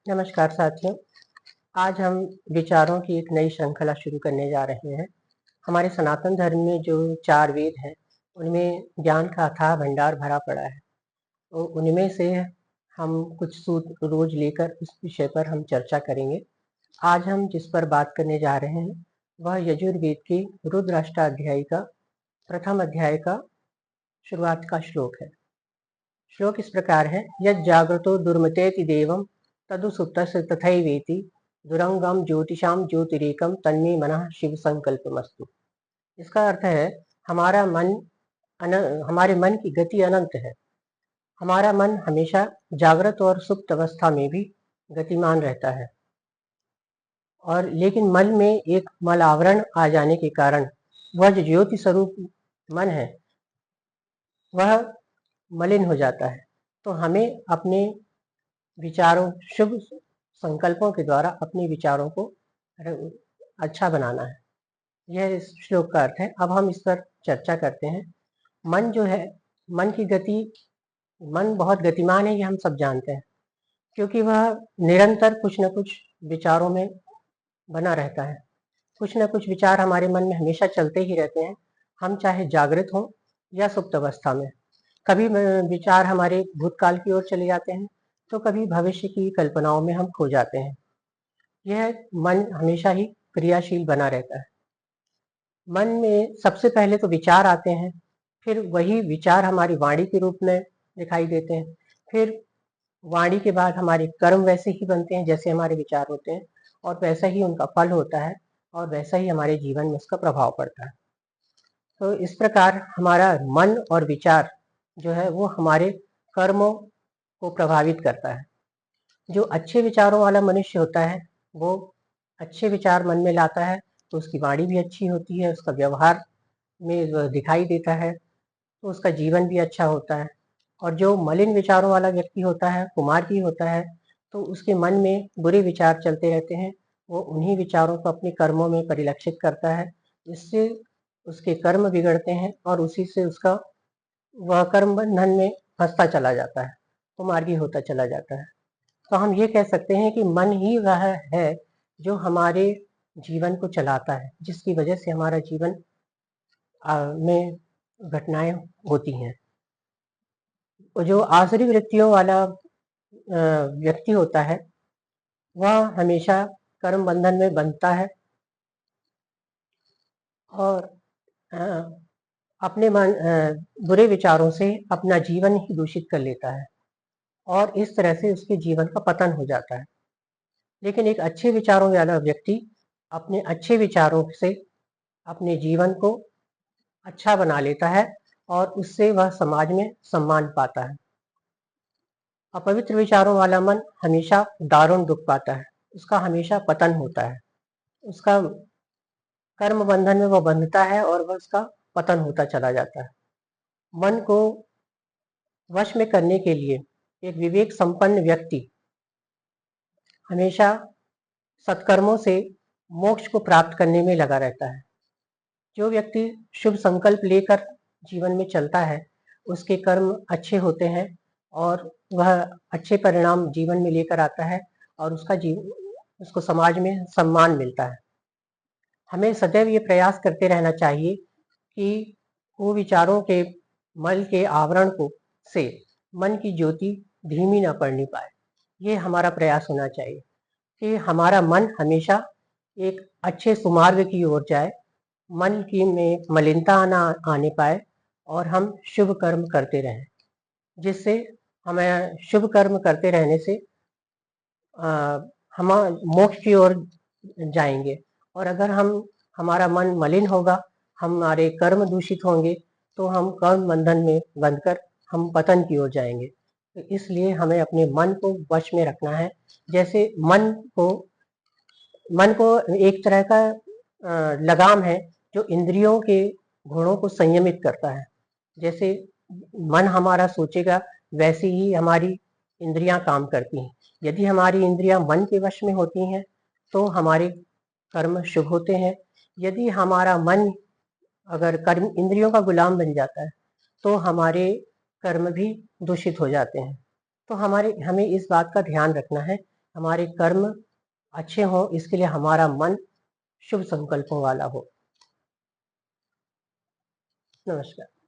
नमस्कार साथियों। आज हम विचारों की एक नई श्रृंखला शुरू करने जा रहे हैं। हमारे सनातन धर्म में जो 4 वेद हैं, उनमें ज्ञान का अथाह भंडार भरा पड़ा है। तो उनमें से हम कुछ सूत्र रोज लेकर उस विषय पर हम चर्चा करेंगे। आज हम जिस पर बात करने जा रहे हैं, वह यजुर्वेद के रुद्राष्टाध्यायी का प्रथम अध्याय का शुरुआत का श्लोक है। श्लोक इस प्रकार है: यज्जाग्रतो दुर्मतेति देवं तदु सुप्तस्य तथैवेति दुरंगम ज्योतिषाम ज्योतिरेकम तन्मे मनः शिव संकल्पमस्तु। इसका अर्थ है हमारे मन की गति अनंत है। हमारा मन हमेशा जागृत और सुप्त अवस्था में भी गतिमान रहता है, और लेकिन मन में एक मल आवरण आ जाने के कारण वह जो ज्योति स्वरूप मन है वह मलिन हो जाता है। तो हमें अपने विचारों, शुभ संकल्पों के द्वारा अपने विचारों को अच्छा बनाना है। यह इस श्लोक का अर्थ है। अब हम इस पर चर्चा करते हैं। मन जो है, मन की गति, मन बहुत गतिमान है, ये हम सब जानते हैं, क्योंकि वह निरंतर कुछ न कुछ विचारों में बना रहता है। कुछ न कुछ विचार हमारे मन में हमेशा चलते ही रहते हैं, हम चाहे जागृत हों या सुप्त अवस्था में। कभी विचार हमारे भूतकाल की ओर चले जाते हैं, तो कभी भविष्य की कल्पनाओं में हम खो जाते हैं। यह मन हमेशा ही क्रियाशील बना रहता है। मन में सबसे पहले तो विचार आते हैं, फिर वही विचार हमारी वाणी के रूप में दिखाई देते हैं, फिर वाणी के बाद हमारे कर्म वैसे ही बनते हैं जैसे हमारे विचार होते हैं, और वैसा ही उनका फल होता है, और वैसा ही हमारे जीवन में उसका प्रभाव पड़ता है। तो इस प्रकार हमारा मन और विचार जो है वो हमारे कर्मों को प्रभावित करता है। जो अच्छे विचारों वाला मनुष्य होता है, वो अच्छे विचार मन में लाता है, तो उसकी वाणी भी अच्छी होती है, उसका व्यवहार में दिखाई देता है, तो उसका जीवन भी अच्छा होता है। और जो मलिन विचारों वाला व्यक्ति होता है, कुमार्गी होता है, तो उसके मन में बुरे विचार चलते रहते हैं। वो उन्हीं विचारों को अपने कर्मों में परिलक्षित करता है, जिससे उसके कर्म बिगड़ते हैं, और उसी से उसका वह कर्म बंधन में फंसता चला जाता है, कुमार्गी होता चला जाता है। तो हम ये कह सकते हैं कि मन ही वह है जो हमारे जीवन को चलाता है, जिसकी वजह से हमारा जीवन में घटनाएं होती हैं। जो आसुरी वृत्तियों वाला व्यक्ति होता है, वह हमेशा कर्म बंधन में बंधता है, और अपने बुरे विचारों से अपना जीवन ही दूषित कर लेता है, और इस तरह से उसके जीवन का पतन हो जाता है। लेकिन एक अच्छे विचारों वाला व्यक्ति अपने अच्छे विचारों से अपने जीवन को अच्छा बना लेता है, और उससे वह समाज में सम्मान पाता है। अपवित्र विचारों वाला मन हमेशा दारुण दुख पाता है, उसका हमेशा पतन होता है, उसका कर्म बंधन में वह बंधता है, और वह उसका पतन होता चला जाता है। मन को वश में करने के लिए एक विवेक संपन्न व्यक्ति हमेशा सत्कर्मों से मोक्ष को प्राप्त करने में लगा रहता है। जो व्यक्ति शुभ संकल्प लेकर जीवन में चलता है, उसके कर्म अच्छे होते हैं, और वह अच्छे परिणाम जीवन में लेकर आता है, और उसको समाज में सम्मान मिलता है। हमें सदैव ये प्रयास करते रहना चाहिए कि वो विचारों के मल के आवरण को से मन की ज्योति धीमी न पड़नी पाए। ये हमारा प्रयास होना चाहिए कि हमारा मन हमेशा एक अच्छे सुमार्ग की ओर जाए, मन की में मलिनता ना आने पाए, और हम शुभ कर्म करते रहें, जिससे हमें शुभ कर्म करते रहने से हम मोक्ष की ओर जाएंगे। और अगर हमारा मन मलिन होगा, हमारे कर्म दूषित होंगे, तो हम कर्म बंधन में बंधकर हम पतन की ओर जाएंगे। तो इसलिए हमें अपने मन को वश में रखना है। जैसे मन को एक तरह का लगाम है जो इंद्रियों के घोड़ों को संयमित करता है। जैसे मन हमारा सोचेगा, वैसे ही हमारी इंद्रियां काम करती हैं। यदि हमारी इंद्रियां मन के वश में होती हैं, तो हमारे कर्म शुभ होते हैं। यदि हमारा मन अगर कर्म इंद्रियों का गुलाम बन जाता है, तो हमारे कर्म भी दूषित हो जाते हैं। तो हमें इस बात का ध्यान रखना है हमारे कर्म अच्छे हों, इसके लिए हमारा मन शुभ संकल्पों वाला हो। नमस्कार।